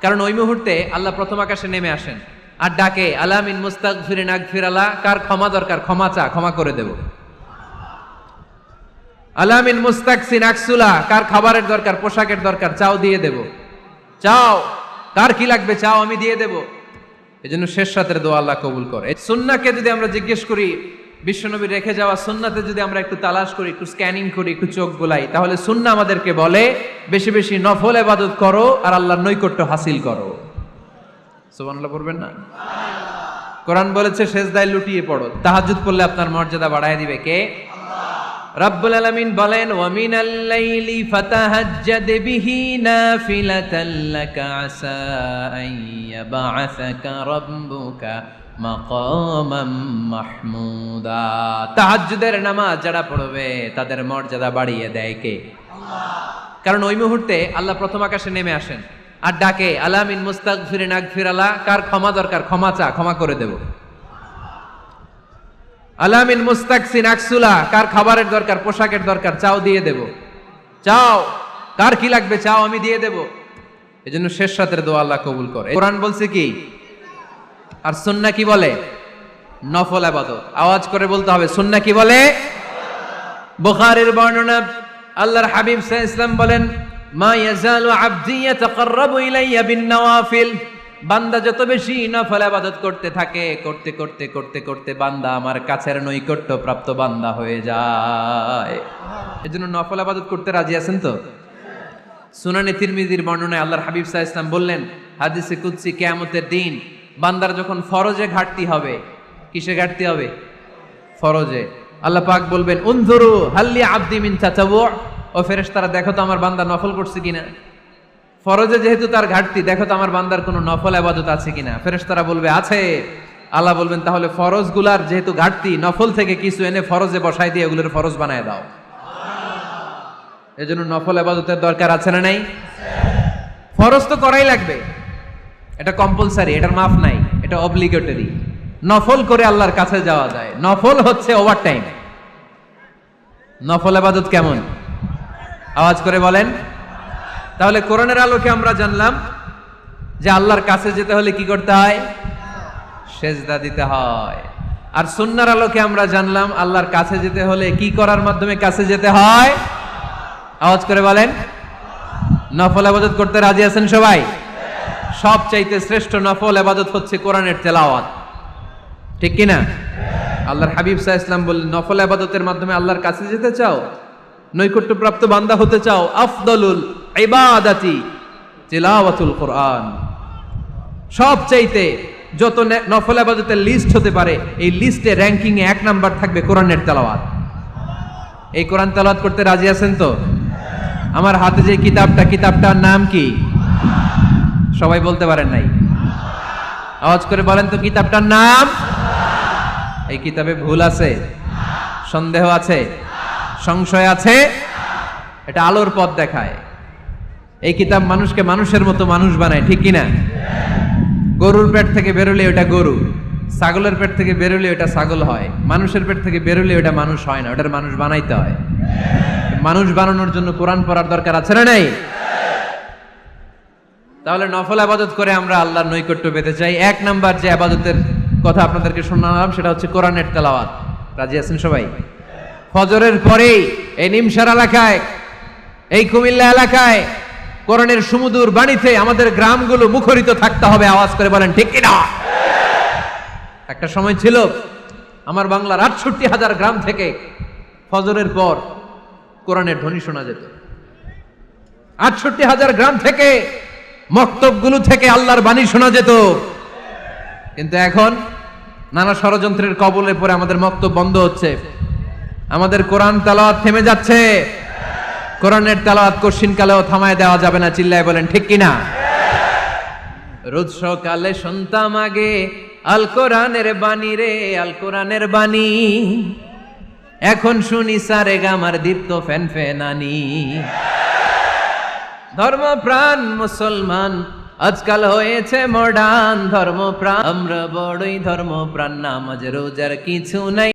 কারণ ওই মুহূর্তে আল্লাহ প্রথম আকাশে নেমে আসেন আর ডাকে আলা মিন মুস্তাগফিরিন আগফিরালা, কার ক্ষমা দরকার ক্ষমা চা, ক্ষমা করে দেব। আলা মিন মুস্তাকসিন আকসুলা, কার খাবারের দরকার পোশাকের দরকার চাও দিয়ে দেব। চাও, কার কি লাগবে চাও আমি দিয়ে দেব। এজন্য শেষ রাতের দোয়া আল্লাহ কবুল করে। সুন্নাহকে যদি আমরা জিজ্ঞেস করি, বিশ্বনবী রেখে যাওয়া সুন্নাতে যদি আমরা একটু তালাশ করি, একটু স্ক্যানিং করি, একটু চোখ গোলাই, তাহলে সুন্নাহ আমাদেরকে বলে বেশি বেশি নফল ইবাদত করো আর আল্লাহর নৈকট্য হাসিল করো। সুবহানাল্লাহ পড়বেন না? কোরআন বলেছে সেজদায় লুটিয়ে পড়ো। তাহাজ্জুদ পড়লে আপনার মর্যাদা বাড়ায় দিবে কে? রাব্বুল আলামিন বলেন ওয়া মিনাল লাইলি ফাতাহাজ্জাদ বিহি নাফিলাতাল লাকা আসা আন ইয়াবআসাকা রাব্বুকা মাকামাম মাহমুদা। তাহাজ্জুদের নামাজ যারা পড়বে তাদের মর্যাদা বাড়িয়ে দেয় কে? আল্লাহ। কারণ ওই মুহূর্তে আল্লাহ প্রথম আকাশে নেমে আসেন আর ডাকে আলা মিন মুস্তাগফিরিন আগফিরালা, কার ক্ষমা দরকার ক্ষমা চা, ক্ষমা করে দেব। আলা মিন মুস্তাকসিন আকসুলা, কার খাবারের দরকার পোশাকের দরকার চাও দিয়ে দেব। চাও, কার কি লাগবে চাও আমি দিয়ে দেব। এজন্য শেষ রাতের দোয়া আল্লাহ কবুল করে। কোরআন বলছে কি আর সুন্নাহ কি বলে? নফল ইবাদত। আওয়াজ করে বলতে হবে সুন্নাহ কি বলে? বুখারীর বর্ণনা, আল্লাহর হাবিব সাল্লাল্লাহু আলাইহি ওয়াসাল্লাম বলেন মা ইয়াজালু আবদি ইয়াতাকাররাবু ইলাইয়া বিন নওয়াফিল, বান্দা যত বেশি নফল ইবাদত করতে থাকে করতে করতে করতে করতে বান্দা আমার কাছের নৈকট্য প্রাপ্ত বান্দা হয়ে যায়। এজন্য নফল ইবাদত করতে রাজি আছেন তো? সুনানে তিরমিজির বর্ণনায় আল্লাহর হাবিব সাল্লাল্লাহু আলাইহি ওয়াসাল্লাম বললেন হাদিসে কুদসি কিয়ামতের দিন বান্দার যখন ফরজে ঘাটতি হবে, কিসে ঘাটতি হবে? ফরজে। আল্লাহ পাক বলবেন উনজুরু হাল্লি আবদি মিন তাতাওয়ু, ও ফেরেশতারা দেখো তো আমার বান্দা নফল করছে কিনা। ফরজে যেহেতু তার ঘাটতি, দেখো তো আমার বান্দার কোনো নফল ইবাদত আছে কিনা। ফেরেশতারা বলবে আছে। আল্লাহ বলবেন তাহলে ফরজগুলার যেহেতু ঘাটতি, নফল থেকে কিছু এনে ফরজে বসাই দিয়ে এগুলোর ফরজ বানায় দাও। এজন্য নফল ইবাদতের দরকার আছে না নাই? ফরজ তো করাই লাগবে, এটা কম্পালসারি, এটার মাফ নাই, এটা অব্লিগেটরি। নফল করে আল্লাহর কাছে যাওয়া যায়, নফল হচ্ছে ওভার টাইম। নফল ইবাদত কেমন? আওয়াজ করে বলেন। তাহলে কোরআনের আলোকে আমরা জানলাম যে আল্লাহর কাছে যেতে হলে কি করতে হয়? সেজদা দিতে হয়। আর সুন্নাহর আলোকে আমরা জানলাম আল্লাহর কাছে যেতে হলে কি করার মাধ্যমে কাছে যেতে হয়? আওয়াজ করে বলেন। নফল ইবাদত করতে রাজি আছেন সবাই? সবচাইতে শ্রেষ্ঠ নফল ইবাদত হচ্ছে কোরআনের তেলাওয়াত, ঠিক কি না? আল্লাহর হাবিব সাল্লাল্লাহু আলাইহি ওয়াসাল্লাম বললেন নফল ইবাদতের মাধ্যমে আল্লাহর কাছে যেতে চাও, নৈকট্যপ্রাপ্ত বান্দা হতে চাও, আফদলুল ইবাদাতি তিলাওয়াতুল কোরআন। সবচাইতে যত নফল ইবাদতের লিস্ট হতে পারে এই লিস্টে র‍্যাঙ্কিং এ 1 নাম্বার থাকবে কোরআনের তেলাওয়াত। এই কোরআন তেলাওয়াত করতে রাজি আছেন তো? আমার হাতে যে কিতাবটার নাম কি? সবাই বলতে পারেন নাই? আওয়াজ করে বলেন তো কিতাবটার নাম। এই কিতাবে ভুল আছে? সন্দেহ আছে? সংশয় আছে? এটা আলোর পথ দেখায়। এই কিতাব মানুষকে মানুষের মতো মানুষ বানায়, ঠিক কিনা? গরুর পেট থেকে বেরোলে ওটা গরু, ছাগলের পেট থেকে বেরোলে ওটা ছাগল হয়, মানুষের পেট থেকে বেরোলে ওটা মানুষ হয় না, ওটার মানুষ বানাইতে হয়। মানুষ বানানোর জন্য কোরআন পড়ার দরকার আছে না নাই? তাহলে নফল ইবাদত করে আমরা আল্লাহর নৈকট্য পেতে চাই। 1 নাম্বার যে ইবাদতের কথা আপনাদেরকে শোনালাম সেটা হচ্ছে কোরআনের তেলাওয়াত। রাজি আছেন সবাই? ফজরের পরেই এই নিমসার এলাকায়, এই কুমিল্লা এলাকায় কোরআনের সুমধুর বাণীতে আমাদের গ্রামগুলো মুখরিত থাকতে হবে। আওয়াজ করে বলেন ঠিক কিনা? একটা সময় ছিল আমার বাংলার ৬৮,০০০ গ্রাম থেকে ফজরের পর কোরআনের ধ্বনি শোনা যেত। ৬৮,০০০ গ্রাম থেকে মক্তবগুলো থেকে আল্লাহর বাণী শোনা যেত। কিন্তু এখন নানা ষড়যন্ত্রের কবলে পড়ে আমাদের মক্তব বন্ধ হচ্ছে, আমাদের কোরআন তেলাওয়াত থেমে যাচ্ছে। কোরআনের তেলাওয়াত কশিনকালেও থামায় দেওয়া যাবে না। চিল্লায় বলেন ঠিক কিনা? রোজ সকালে শুনতাম আগে আল কোরআনের বাণী রে, আল কোরআনের বাণী। এখন শুনি সারে গামার দীপ্ত ফেনফেনানি। ধর্মপ্রাণ মুসলমান আজকাল হয়েছে মডার্ন, ধর্মপ্রাণ আমরা বড়ই ধর্মপ্রাণ, নামাজ রোজার কিছু নাই।